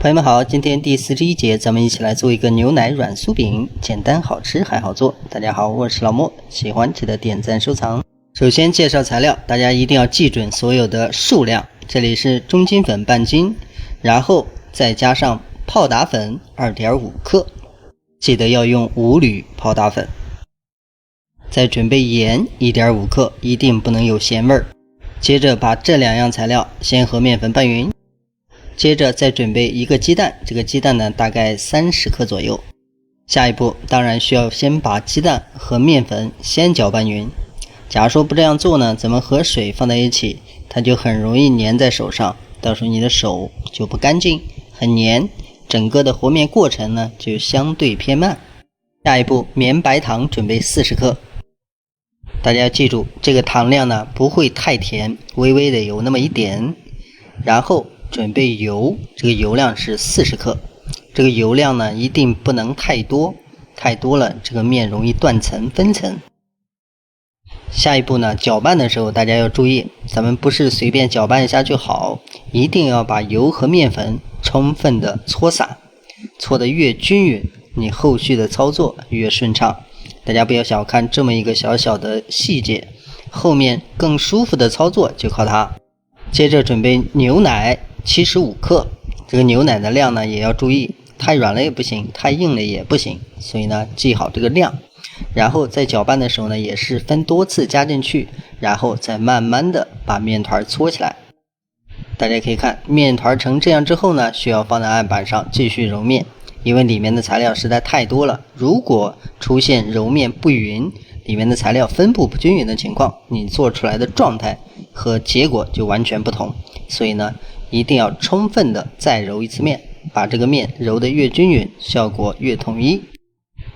朋友們好，今天第41節，咱們一起来做一个牛奶軟酥餅，簡單好吃還好做。大家好，我是老莫，喜歡記得點讚收藏。首先介紹材料，大家一定要記準所有的數量，這裡是中筋粉半斤，然後再加上泡打粉 2.5 克，記得要用5鋁泡打粉。再準備鹽 1.5 克，一定不能有鹹味兒。接着把這兩樣材料先和麵粉拌勻，接着再準備一個雞蛋，這個雞蛋呢大概30克左右。下一步當然需要先把雞蛋和麵粉先攪拌勻。假如說不這樣做呢，咱們和水放在一起，它就很容易粘在手上，到時候你的手就不乾淨，很黏，整個的和面過程呢就相對偏慢。下一步绵白糖準備40克。大家要記住，這個糖量呢不會太甜，微微的有那麼一點。然後準備油，這個油量是40克。這個油量呢一定不能太多，太多了這個麵容易斷層分層。下一步呢，攪拌的時候大家要注意，咱們不是隨便攪拌一下就好，一定要把油和麵粉充分的搓散，搓得越均匀，你後續的操作越順暢。大家不要小看這麼一個小小的細節，後面更舒服的操作就靠它。接着準備牛奶75克，這個牛奶的量呢也要注意，太軟了也不行，太硬了也不行，所以呢記好這個量。然後在攪拌的時候呢也是分多次加進去，然後再慢慢的把麵團搓起來。大家可以看麵團成這樣之後呢，需要放在案板上繼續揉面，因為裡面的材料實在太多了，如果出現揉面不勻，裡面的材料分布不均匀的情況，你做出來的狀態和結果就完全不同。所以呢一定要充分的再揉一次面，把這個面揉得越均匀，效果越統一。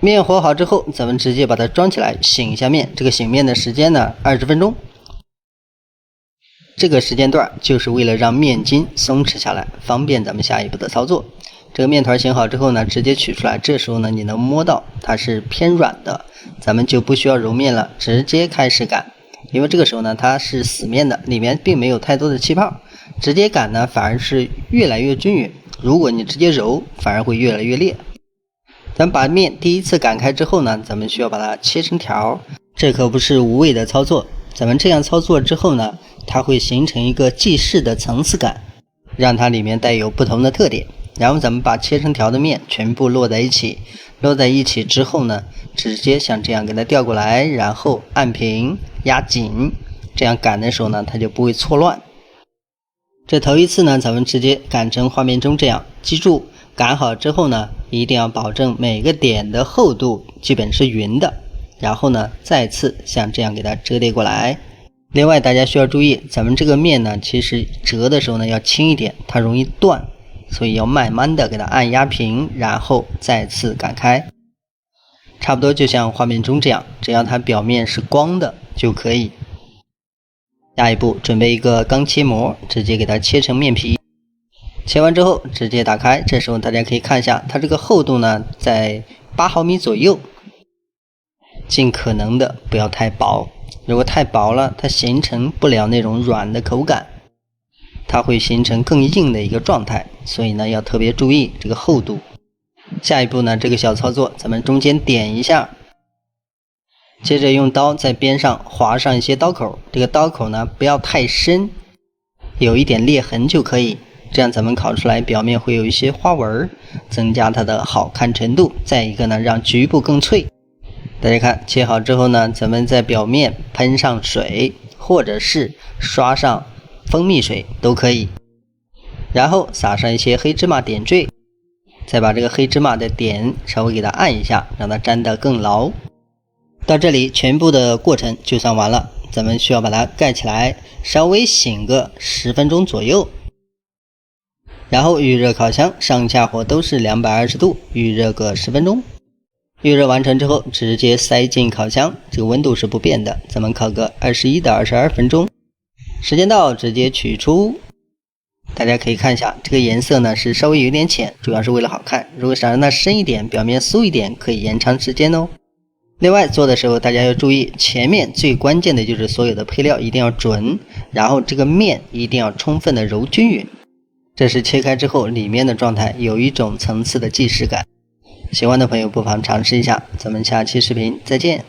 面和好之後，咱們直接把它裝起來醒一下面，這個醒面的時間呢20分鐘。這個時間段就是為了讓面筋鬆弛下來，方便咱們下一步的操作。這個面團醒好之後呢，直接取出來，這時候呢你能摸到它是偏軟的，咱們就不需要揉面了，直接開始擀。因为這個時候呢它是死面的，裡面並沒有太多的氣泡，直接擀呢反而是越來越均匀，如果你直接揉反而會越來越裂。咱們把面第一次擀開之後呢，咱們需要把它切成條，這可不是無謂的操作，咱們這樣操作之後呢，它會形成一個記事的層次感，讓它裡面帶有不同的特點。然後咱們把切成條的面全部摞在一起，摞在一起之後呢，直接像這樣給它調過來，然後按平壓緊，這樣擀的時候呢它就不會錯亂。這頭一次呢咱們直接擀成畫面中這樣，記住擀好之後呢一定要保證每個點的厚度基本是匀的，然後呢再次像這樣給它折疊過來。另外大家需要注意，咱們這個面呢其實折的時候呢要輕一點，它容易斷，所以要慢慢的給它按壓平，然後再次擀開。差不多就像畫面中這樣，只要它表面是光的就可以。下一步準備一個鋼切膜，直接給它切成面皮。切完之後直接打開，這時候大家可以看一下它這個厚度呢在8毫米左右，盡可能的不要太薄，如果太薄了它形成不了那種軟的口感，它會形成更硬的一個狀態，所以呢要特別注意這個厚度。下一步呢這個小操作咱們中間點一下，接着用刀在邊上劃上一些刀口，這個刀口呢不要太深，有一點裂痕就可以，這樣咱們烤出來表面會有一些花紋，增加它的好看程度。再一個呢讓局部更脆。大家看切好之後呢，咱們在表面噴上水，或者是刷上蜂蜜水都可以，然後撒上一些黑芝麻點綴，再把這個黑芝麻的點稍微給它按一下，讓它粘得更牢。到這裡全部的過程就算完了，咱們需要把它蓋起來，稍微醒個10分鐘左右，然後預熱烤箱，上下火都是220度，預熱個10分鐘。預熱完成之後直接塞進烤箱，這個溫度是不變的，咱們烤個21到22分鐘。時間到直接取出。大家可以看一下這個顏色呢是稍微有點淺，主要是為了好看，如果想讓它深一點，表面酥一點，可以延長時間哦。另外做的時候大家要注意，前面最關鍵的就是所有的配料一定要準，然後這個面一定要充分的揉均匀，這是切開之後裡面的狀態有一種層次的即视感。喜歡的朋友不妨嘗試一下，咱們下期視頻再見。